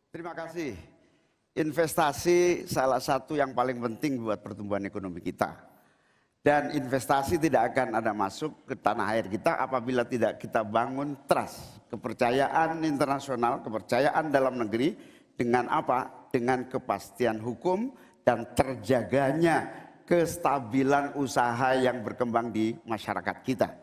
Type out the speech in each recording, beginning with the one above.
Terima kasih. Investasi salah satu yang paling penting buat pertumbuhan ekonomi kita. Dan investasi tidak akan ada masuk ke tanah air kita apabila tidak kita bangun trust, kepercayaan internasional, kepercayaan dalam negeri dengan apa? Dengan kepastian hukum dan terjaganya kestabilan usaha yang berkembang di masyarakat kita.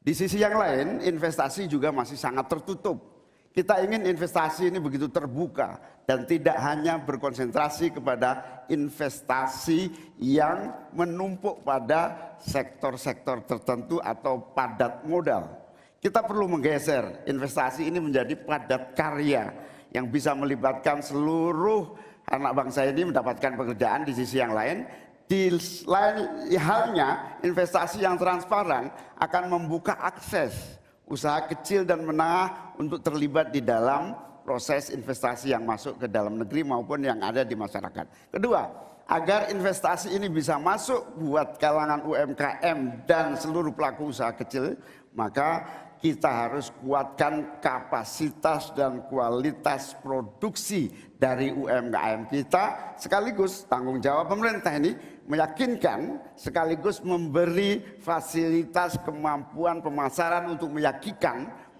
Di sisi yang lain, investasi juga masih sangat tertutup. Kita ingin investasi ini begitu terbuka dan tidak hanya berkonsentrasi kepada investasi yang menumpuk pada sektor-sektor tertentu atau padat modal. Kita perlu menggeser investasi ini menjadi padat karya yang bisa melibatkan seluruh anak bangsa ini mendapatkan pekerjaan. Di sisi yang lain, di lain halnya investasi yang transparan akan membuka akses usaha kecil dan menengah untuk terlibat di dalam proses investasi yang masuk ke dalam negeri maupun yang ada di masyarakat. Kedua, agar investasi ini bisa masuk buat kalangan UMKM dan seluruh pelaku usaha kecil, maka kita harus kuatkan kapasitas dan kualitas produksi dari UMKM kita, sekaligus tanggung jawab pemerintah ini meyakinkan sekaligus memberi fasilitas kemampuan pemasaran untuk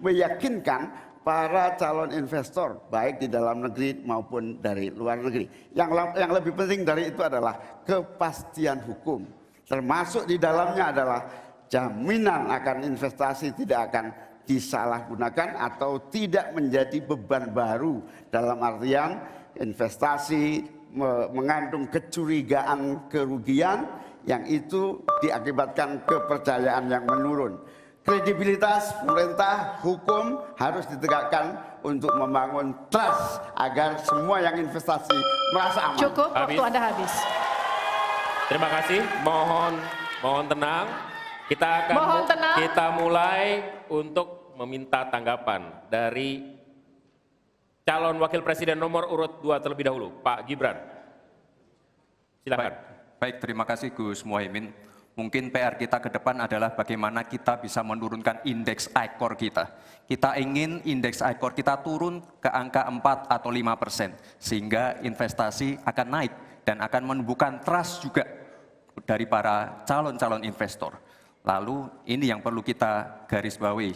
meyakinkan para calon investor baik di dalam negeri maupun dari luar negeri. Yang lebih penting dari itu adalah kepastian hukum, termasuk di dalamnya adalah jaminan akan investasi tidak akan disalahgunakan atau tidak menjadi beban baru, dalam artian investasi mengandung kecurigaan kerugian yang itu diakibatkan kepercayaan yang menurun. Kredibilitas pemerintah hukum harus ditegakkan untuk membangun trust agar semua yang investasi merasa aman. Cukup, waktu Anda habis. Terima kasih, mohon tenang. Kita mulai untuk meminta tanggapan dari calon wakil presiden nomor urut 2 terlebih dahulu, Pak Gibran. Silakan. Baik, terima kasih Gus Muhaimin. Mungkin PR kita ke depan adalah bagaimana kita bisa menurunkan indeks ICOR kita. Kita ingin indeks ICOR kita turun ke angka 4 atau 5%, sehingga investasi akan naik dan akan menumbuhkan trust juga dari para calon-calon investor. Lalu ini yang perlu kita garis bawahi.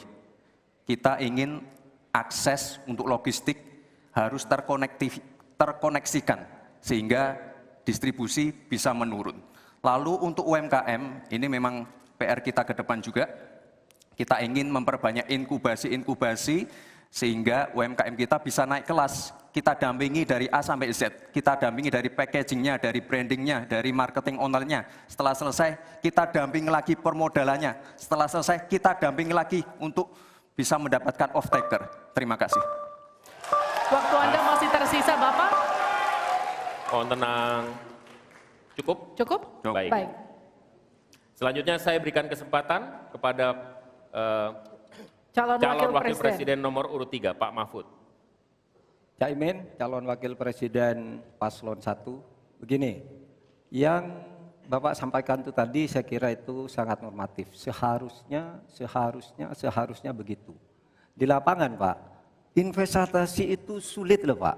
Kita ingin akses untuk logistik harus terkoneksikan sehingga distribusi bisa menurun. Lalu untuk UMKM, ini memang PR kita ke depan juga. Kita ingin memperbanyak inkubasi sehingga UMKM kita bisa naik kelas. Kita dampingi dari A sampai Z, kita dampingi dari packagingnya, dari brandingnya, dari marketing ownernya. Setelah selesai, kita dampingi lagi permodalannya. Setelah selesai, kita dampingi lagi untuk bisa mendapatkan off-taker. Terima kasih. Waktu Anda masih tersisa, Bapak. Mohon tenang. Cukup? Cukup? Baik. Selanjutnya saya berikan kesempatan kepada calon wakil presiden nomor urut 3, Pak Mahfud. Caimin, calon wakil presiden paslon 1. Begini, yang Bapak sampaikan itu tadi saya kira itu sangat normatif. Seharusnya begitu. Di lapangan, Pak, investasi itu sulit loh, Pak.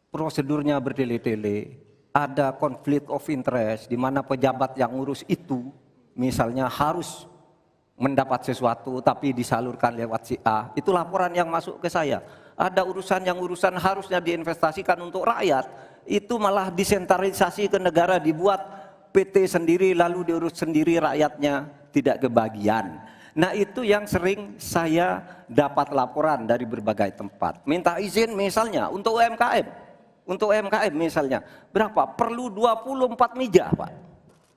Prosedurnya bertele-tele, ada konflik of interest di mana pejabat yang ngurus itu misalnya harus mendapat sesuatu tapi disalurkan lewat si A. Itu laporan yang masuk ke saya. Ada urusan harusnya diinvestasikan untuk rakyat, itu malah disentralisasi ke negara, dibuat PT sendiri lalu diurus sendiri, rakyatnya tidak kebagian. Nah itu yang sering saya dapat laporan dari berbagai tempat. Minta izin misalnya untuk UMKM. Untuk UMKM misalnya, berapa? Perlu 24 meja, Pak,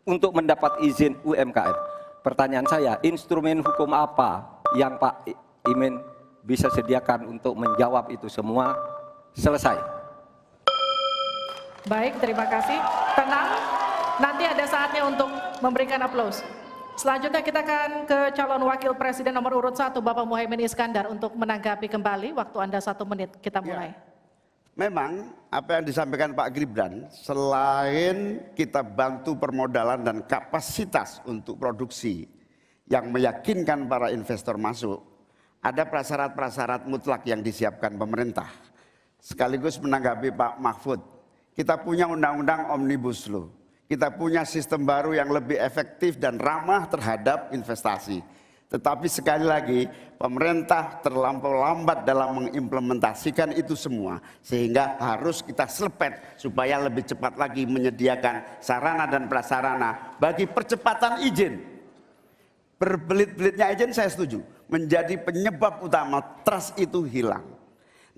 untuk mendapat izin UMKM. Pertanyaan saya, instrumen hukum apa yang Pak Imin bisa sediakan untuk menjawab itu semua? Selesai. Baik, terima kasih. Tenang, nanti ada saatnya untuk memberikan aplaus. Selanjutnya kita akan ke calon wakil presiden nomor urut 1, Bapak Muhaimin Iskandar, untuk menanggapi kembali. Waktu Anda 1 menit, kita mulai. Ya. Memang apa yang disampaikan Pak Gibran, selain kita bantu permodalan dan kapasitas untuk produksi yang meyakinkan para investor masuk, ada prasyarat-prasyarat mutlak yang disiapkan pemerintah. sekaligus menanggapi Pak Mahfud. Kita punya undang-undang Omnibus Law. Kita punya sistem baru yang lebih efektif dan ramah terhadap investasi. Tetapi sekali lagi, pemerintah terlampau lambat dalam mengimplementasikan itu semua. Sehingga harus kita selepet supaya lebih cepat lagi menyediakan sarana dan prasarana bagi percepatan izin. Berbelit-belitnya izin saya setuju, menjadi penyebab utama trust itu hilang.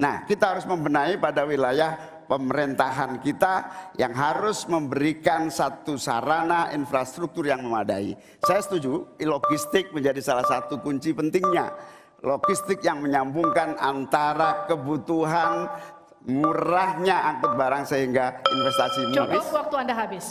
Nah, kita harus membenahi pada wilayah pemerintahan kita yang harus memberikan satu sarana infrastruktur yang memadai. Saya setuju, logistik menjadi salah satu kunci pentingnya. Logistik yang menyambungkan antara kebutuhan murahnya angkut barang sehingga investasi Cukup, habis. waktu Anda habis.